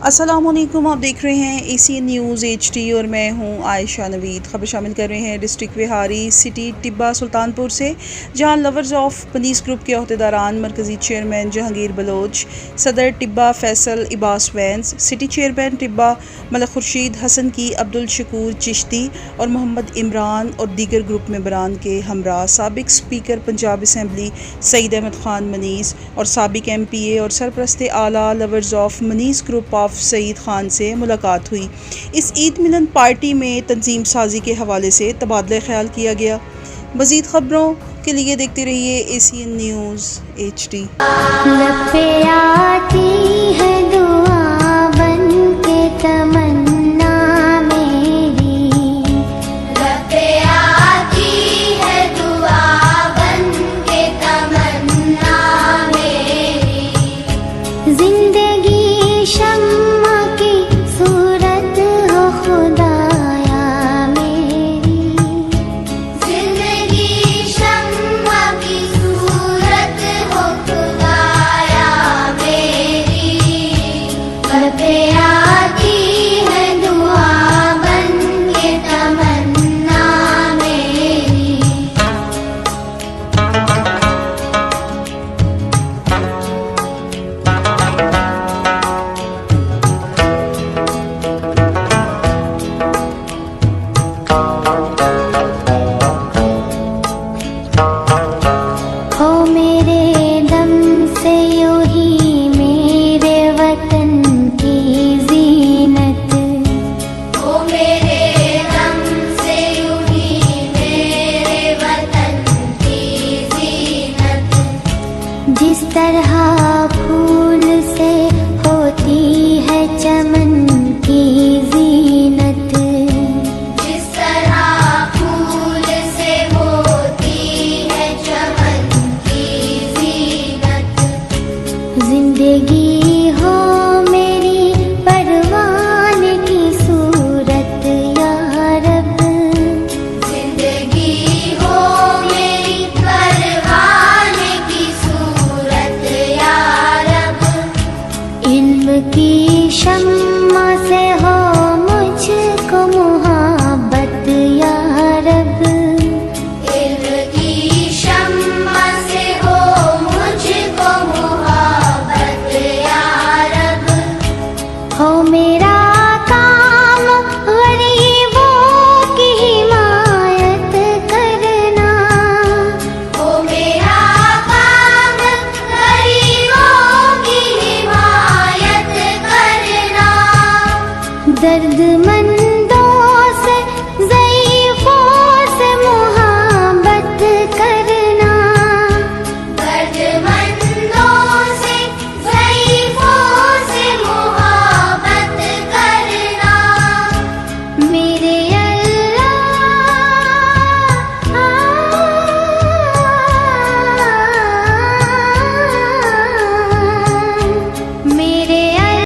अस्सलामुअलैकुम, आप देख रहे हैं ACN न्यूज़ HD और मैं हूं आयशा नवीद। खबर शामिल कर रहे हैं डिस्ट्रिक्ट विहारी सिटी टिब्बा सुल्तानपुर से, जहां लवर्स ऑफ पनीस ग्रुप के अहदेदारान मरकज़ी चेयरमैन जहांगीर बलोच, सदर टिब्बा फैसल इबास वैंस, सिटी चेयरमैन टिब्बा मलक खुर्शीद हसन की, अब्दुल शकूर चिश्ती और मोहम्मद इमरान और दीगर ग्रुप मेंबरान के हमरा साबिक स्पीकर पंजाब असम्बली सईद अहमद खान मनीस और साबिक MPA और सरपरस्त आला लवर्स ऑफ मनीस ग्रुप ऑफ सईद खान से मुलाकात हुई। इस ईद मिलन पार्टी में तंजीम साजी के हवाले से तबादला ख्याल किया गया। मज़ीद खबरों के लिए देखते रहिए ACN न्यूज़ HD। जिस तरह फूल से होती है चमन की ज़ीनत, जिस तरह फूल से होती है चमन की ज़ीनत, जिंदगी हो मेरी परवान की सूरत या रब, जिंदगी हो मेरी परवान की सूरत या रब, इल्म की शम्मा